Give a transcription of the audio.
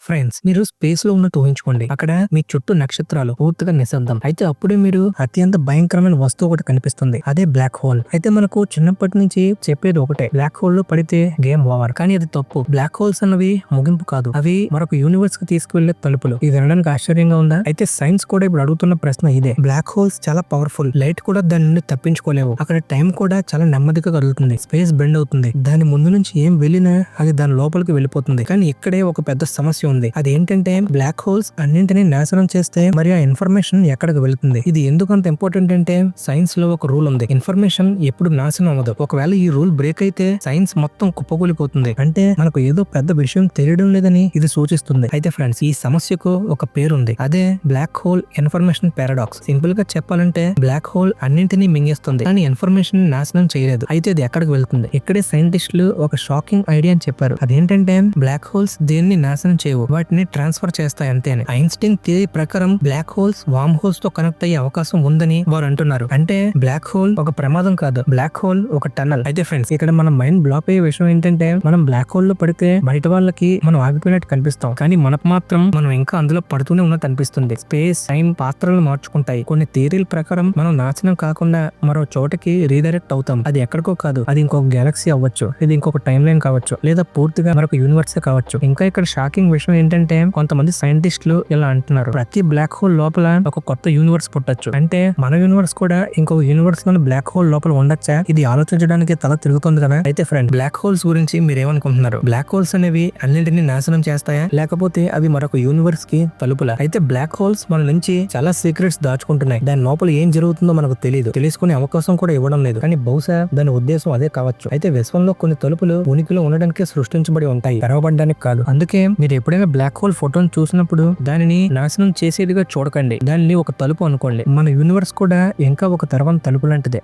Friends, మీరు space లో ఉన్నట్టు ఊహించుకోండి. అక్కడ మీ చుట్టూ నక్షత్రాలు, పూర్తిగా నిశ్శబ్దం. అయితే అప్పుడే మీరు అత్యంత భయంకరమైన వస్తువు ఒకటి కనిపిస్తుంది. అదే బ్లాక్ హోల్. అయితే మనకు చిన్నప్పటి నుంచి చెప్పేది ఒకటే, బ్లాక్ హోల్ లో పడితే గేమ్ ఓవర్. కానీ అది తప్పు. బ్లాక్ హోల్స్ అన్నవి ముగింపు కాదు, అవి మరొక యూనివర్స్ కి తీసుకువెళ్లే తలుపులు. ఇది వినడానికి ఆశ్చర్యంగా ఉందా? అయితే సైన్స్ కూడా ఇప్పుడు అడుగుతున్న ప్రశ్న ఇదే. బ్లాక్ హోల్స్ చాలా పవర్ఫుల్. లైట్ కూడా దాని నుండి తప్పించుకోలేవు. అక్కడ టైం కూడా చాలా నెమ్మదిగా కదులుతుంది. స్పేస్ బెండ్ అవుతుంది. దాని ముందు నుంచి ఏం వెళ్ళినా అది దాని లోపలికి వెళ్ళిపోతుంది. కానీ ఇక్కడే ఒక పెద్ద సమస్య ఉంది. అదేంటంటే బ్లాక్ హోల్స్ అన్నింటినీ నాశనం చేస్తే మరి ఆ ఇన్ఫర్మేషన్ ఎక్కడికి వెళ్తుంది? ఇది ఎందుకంత ఇంపార్టెంట్ అంటే సైన్స్ లో ఒక రూల్ ఉంది, ఇన్ఫర్మేషన్ ఎప్పుడు నాశనం అవ్వదు. ఒకవేళ ఈ రూల్ బ్రేక్ అయితే సైన్స్ మొత్తం కుప్పకూలిపోతుంది. అంటే మనకు ఏదో పెద్ద విషయం తెలియడం లేదని ఇది సూచిస్తుంది. అయితే ఫ్రెండ్స్, ఈ సమస్యకు ఒక పేరుంది, అదే black hole information paradox. Simple గా చెప్పాలంటే బ్లాక్ హోల్ అన్నింటినీ మింగేస్తుంది, కానీ ఇన్ఫర్మేషన్ నాశనం చేయలేదు. అయితే అది ఎక్కడికి వెళ్తుంది? ఇక్కడే సైంటిస్టులు ఒక షాకింగ్ ఐడియా అని చెప్పారు. అదేంటంటే బ్లాక్ హోల్స్ దేన్ని నాశనం చేయవు, వాటిని ట్రాన్స్ఫర్ చేస్తాయి అంతే అని. ఐన్స్టీన్ థియరీ ప్రకారం బ్లాక్ హోల్స్ వామ్ హోల్స్ తో కనెక్ట్ అయ్యే అవకాశం ఉందని వారు అంటున్నారు. అంటే బ్లాక్ హోల్ ఒక ప్రమాదం కాదు, బ్లాక్ హోల్ ఒక టనల్. అయితే ఫ్రెండ్స్, ఇక్కడ మన మైండ్ బ్లాక్ అయ్యే విషయం ఏంటంటే మనం బ్లాక్ హోల్ లో పడితే బయట వాళ్ళకి మనం ఆగిపోయినట్టు కనిపిస్తాం, కానీ మనకు మాత్రం మనం ఇంకా అందులో పడుతూనే ఉన్నట్టు అనిపిస్తుంది. స్పేస్, టైం పాత్రలు మార్చుకుంటాయి. కొన్ని థియరీల ప్రకారం మనం నాశనం కాకుండా మరో చోటకి రీడైరెక్ట్ అవుతాం. అది ఎక్కడికో కాదు, అది ఇంకొక గెలాక్సీ అవ్వచ్చు, ఇది ఇంకొక టైం లైన్ కావచ్చు, లేదా పూర్తిగా మరొక యూనివర్స్ కావచ్చు. ఇంకా ఇక్కడ షాకింగ్ విషయం ఏంటంటే కొంతమంది సైంటిస్టులు ఇలా అంటున్నారు, ప్రతి బ్లాక్ హోల్ లోపల ఒక కొత్త యూనివర్స్ పుట్టొచ్చు. అంటే మన యూనివర్స్ కూడా ఇంకొక యూనివర్స్ లోని బ్లాక్ హోల్ లోపల ఉండొచ్చా? ఇది ఆలోచించడానికి తల తిరుగుతుంది కదా. అయితే ఫ్రెండ్, బ్లాక్ హోల్స్ గురించి మీరు ఏమనుకుంటున్నారు? బ్లాక్ హోల్స్ అనేవి అన్నింటినీ నాశనం చేస్తాయా, లేకపోతే అవి మరొక యూనివర్స్ కి తలుపులా? అయితే బ్లాక్ హోల్స్ మన నుంచి చాలా సీక్రెట్స్ దాచుకుంటున్నాయి. దాని లోపల ఏం జరుగుతుందో మనకు తెలియదు, తెలుసుకునే అవకాశం కూడా ఇవ్వడం లేదు. కానీ బహుశా దాని ఉద్దేశం అదే కావచ్చు. అయితే విశ్వంలో కొన్ని తలుపులు ఉనికిలో ఉండడానికి సృష్టించబడి ఉంటాయి, తెరవబడడానికి కాదు. అందుకే మీరు ఎప్పుడైనా బ్లాక్ హోల్ ఫోటోను చూసినప్పుడు దానిని నాశనం చేసేదిగా చూడకండి, దానిని ఒక తలుపు అనుకోండి. మన యూనివర్స్ కూడా ఇంకా ఒక తెరవని తలుపు లాంటిదే.